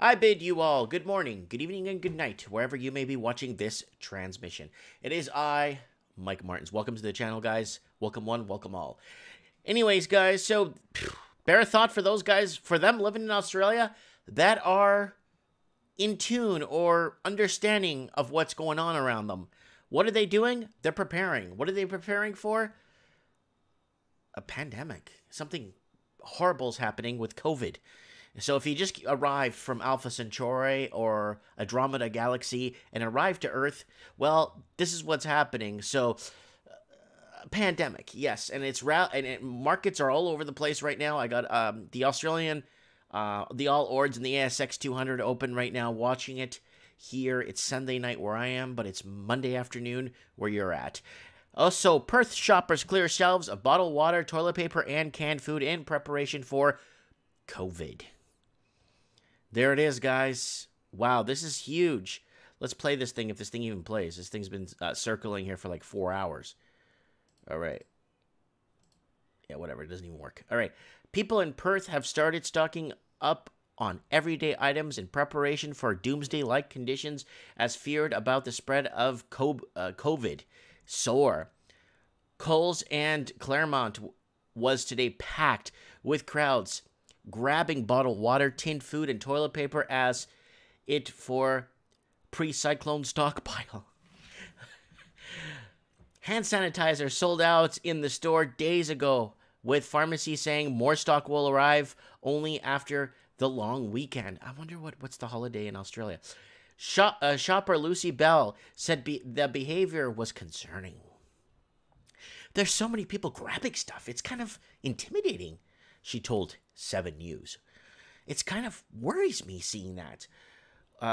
I bid you all good morning, good evening, and good night, wherever you may be watching this transmission. It is I, Mike Martins. Welcome to the channel, guys. Welcome one, welcome all. Anyways, guys, so bear a thought for those guys, for them living in Australia that are in tune or understanding of what's going on around them. What are they doing? They're preparing. What are they preparing for? A pandemic. Something horrible is happening with COVID. So if you just arrived from Alpha Centauri or Andromeda Galaxy and arrived to Earth, well, this is what's happening. So, pandemic, yes, and markets are all over the place right now. I got the Australian, the All Ords and the ASX 200 open right now, watching it here. It's Sunday night where I am, but it's Monday afternoon where you're at. Also, Perth shoppers clear shelves of bottled water, toilet paper, and canned food in preparation for COVID. There it is, guys. Wow, this is huge. Let's play this thing if this thing even plays. This thing's been circling here for like 4 hours. All right. Yeah, whatever. It doesn't even work. All right. People in Perth have started stocking up on everyday items in preparation for doomsday-like conditions as feared about the spread of COVID. Soar. Coles and Claremont was today packed with crowds grabbing bottled water, tinned food, and toilet paper as it for pre-cyclone stockpile. Hand sanitizer sold out in the store days ago, with pharmacies saying more stock will arrive only after the long weekend. I wonder what's the holiday in Australia. Shopper Lucy Bell said the behavior was concerning. There's so many people grabbing stuff. It's kind of intimidating, she told 7 News. It's kind of worries me seeing that.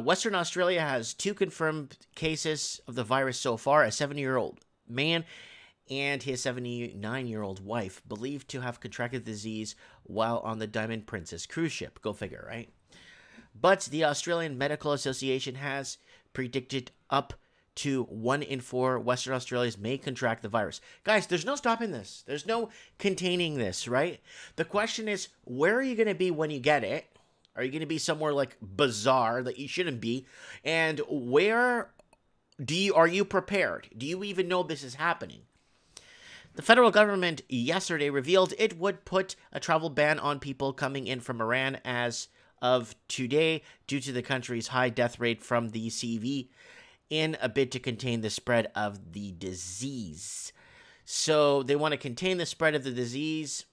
Western Australia has 2 confirmed cases of the virus so far. A 70-year-old man and his 79-year-old wife believed to have contracted the disease while on the Diamond Princess cruise ship. Go figure, right? But the Australian Medical Association has predicted up to 1 in 4 Western Australians may contract the virus. Guys, there's no stopping this. There's no containing this, right? The question is, where are you going to be when you get it? Are you going to be somewhere like bizarre that you shouldn't be? And where are you prepared? Do you even know this is happening? The federal government yesterday revealed it would put a travel ban on people coming in from Iran as of today due to the country's high death rate from the CV in a bid to contain the spread of the disease. So they want to contain the spread of the disease.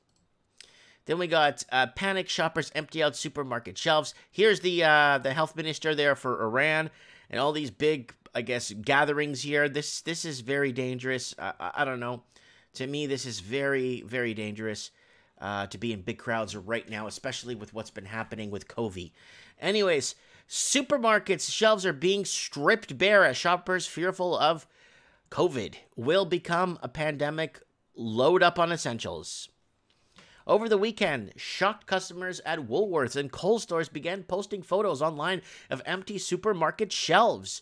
Then we got panic shoppers empty out supermarket shelves. Here's the health minister there for Iran and all these big, I guess, gatherings here. This is very dangerous. I don't know. To me, this is very, very dangerous to be in big crowds right now, especially with what's been happening with COVID. Anyways, supermarkets' shelves are being stripped bare as shoppers fearful of COVID will become a pandemic. Load up on essentials. Over the weekend, shocked customers at Woolworths and Coles stores began posting photos online of empty supermarket shelves.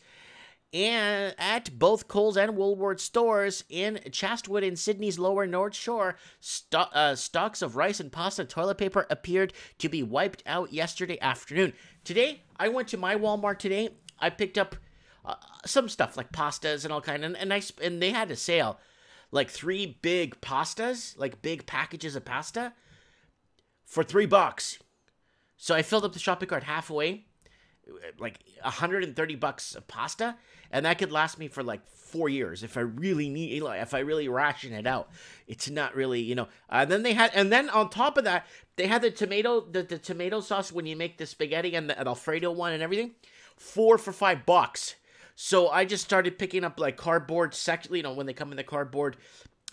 And at both Coles and Woolworths stores in Chastwood in Sydney's Lower North Shore, stocks of rice and pasta toilet paper appeared to be wiped out yesterday afternoon. Today, I went to my Walmart today. I picked up some stuff like pastas and all kind, and they had a sale, like 3 big pastas, like big packages of pasta, for $3. So I filled up the shopping cart halfway, like $130 of pasta, and that could last me for like 4 years if I really need, if I really ration it out. It's not really, you know. And then on top of that, they had the tomato sauce when you make the spaghetti and the Alfredo one and everything, 4 for $5. So I just started picking up like cardboard section, you know, when they come in the cardboard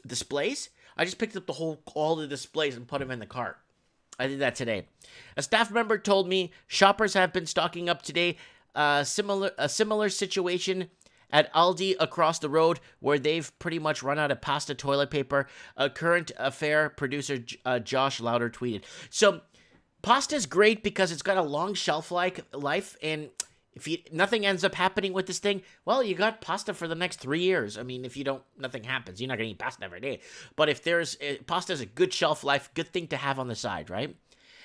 displays. I just picked up all the displays and put them in the cart. I did that today. A staff member told me shoppers have been stocking up today. A similar situation at Aldi across the road, where they've pretty much run out of pasta toilet paper. A current affair producer Josh Louder tweeted. So pasta's great because it's got a long shelf life, and if nothing ends up happening with this thing, well, you got pasta for the next 3 years. I mean, if nothing happens, you're not going to eat pasta every day. But if pasta is a good shelf life, good thing to have on the side, right?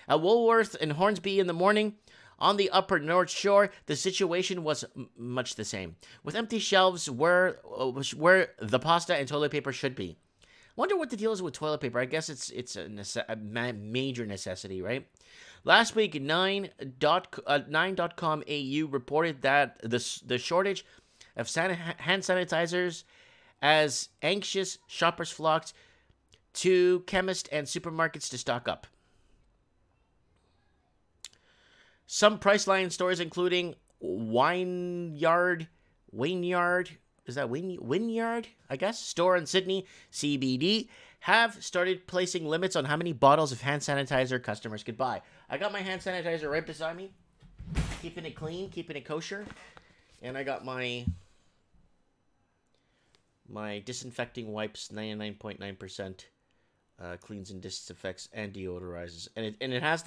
At Woolworth and Hornsby in the morning, On the upper North Shore, the situation was much the same, with empty shelves where the pasta and toilet paper should be. Wonder what the deal is with toilet paper. I guess it's a major necessity, right? Last week, 9.com AU reported that the shortage of hand sanitizers as anxious shoppers flocked to chemists and supermarkets to stock up. Some Priceline stores, including Wynyard, is that Wynyard, I guess, store in Sydney, CBD, have started placing limits on how many bottles of hand sanitizer customers could buy. I got my hand sanitizer right beside me, keeping it clean, keeping it kosher, and I got my disinfecting wipes, 99.9%, cleans and disinfects and deodorizes, and it has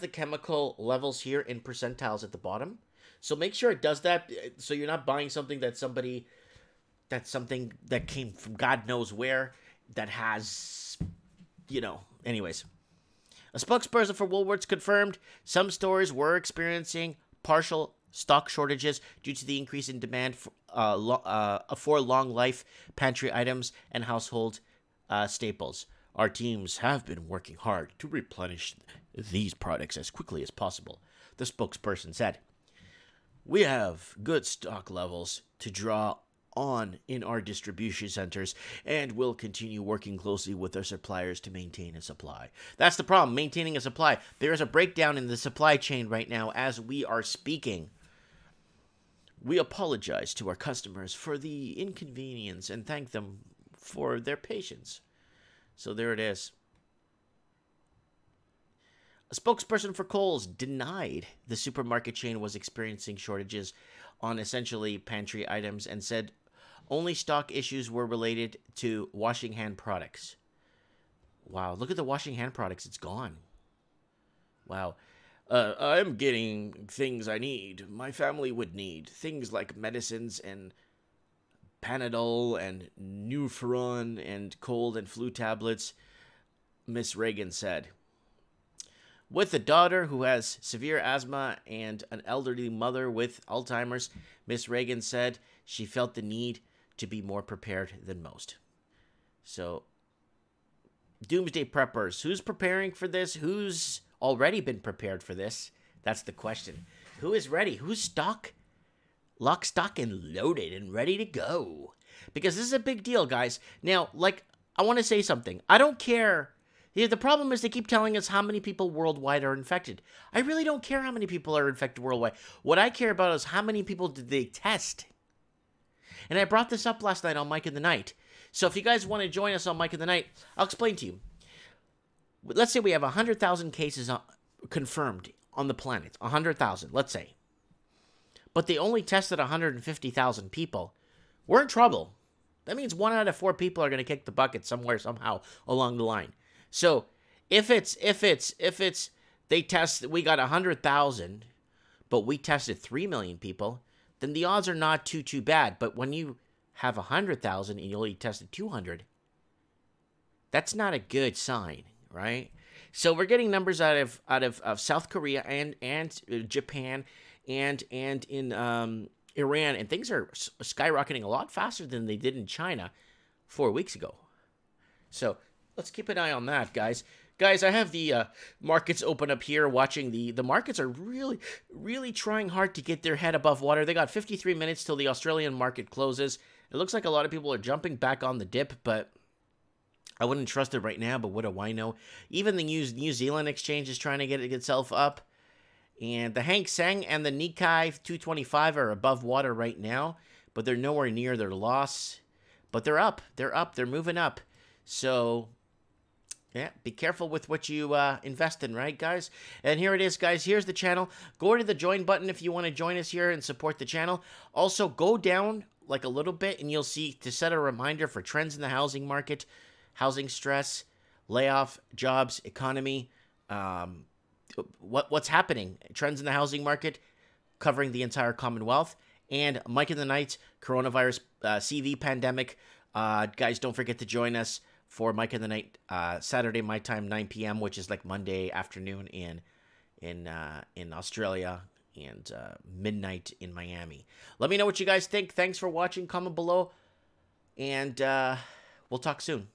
the chemical levels here in percentiles at the bottom. So make sure it does that, so you're not buying something that's something that came from God knows where, that has, anyways. A spokesperson for Woolworths confirmed some stores were experiencing partial stock shortages due to the increase in demand for long life pantry items and household staples. Our teams have been working hard to replenish these products as quickly as possible, the spokesperson said. We have good stock levels to draw on in our distribution centers and will continue working closely with our suppliers to maintain a supply. That's the problem, maintaining a supply. There is a breakdown in the supply chain right now as we are speaking. We apologize to our customers for the inconvenience and thank them for their patience. So there it is. A spokesperson for Coles denied the supermarket chain was experiencing shortages on essentially pantry items and said only stock issues were related to washing hand products. Wow, look at the washing hand products. It's gone. Wow. I'm getting things I need. My family would need. Things like medicines and Panadol and Nuferon and cold and flu tablets, Miss Reagan said. With a daughter who has severe asthma and an elderly mother with Alzheimer's, Miss Reagan said she felt the need to be more prepared than most. So, doomsday preppers, who's preparing for this? Who's already been prepared for this? That's the question. Who is ready? Who's lock, stock, and loaded and ready to go? Because this is a big deal, guys. Now, I want to say something. I don't care. Yeah, the problem is they keep telling us how many people worldwide are infected. I really don't care how many people are infected worldwide. What I care about is how many people did they test. And I brought this up last night on Mike in the Night. So if you guys want to join us on Mike in the Night, I'll explain to you. Let's say we have 100,000 cases confirmed on the planet. 100,000, let's say. But they only tested 150,000 people. We're in trouble. That means 1 out of 4 people are going to kick the bucket somewhere, somehow along the line. So if they test, we got 100,000, but we tested 3 million people, then the odds are not too bad. But when you have 100,000 and you only tested 200, that's not a good sign, right? So we're getting numbers out of South Korea and Japan and in Iran, and things are skyrocketing a lot faster than they did in China 4 weeks ago. So let's keep an eye on that, guys. Guys, I have the markets open up here watching the markets are really trying hard to get their head above water. They got 53 minutes till the Australian market closes. It looks like a lot of people are jumping back on the dip, but I wouldn't trust it right now, but what do I know? Even the New Zealand exchange is trying to get itself up. And the Hang Seng and the Nikkei 225 are above water right now, but they're nowhere near their loss. But they're up. They're up. They're moving up. So, yeah, be careful with what you invest in, right, guys? And here it is, guys. Here's the channel. Go to the join button if you want to join us here and support the channel. Also, go down like a little bit, and you'll see to set a reminder for trends in the housing market, housing stress, layoff, jobs, economy, what's happening, trends in the housing market, covering the entire Commonwealth, and Mike in the Night, coronavirus, CV pandemic. Guys, don't forget to join us for Mike in the Night, Saturday, my time, 9 p.m., which is like Monday afternoon in in Australia and midnight in Miami. Let me know what you guys think. Thanks for watching. Comment below, and we'll talk soon.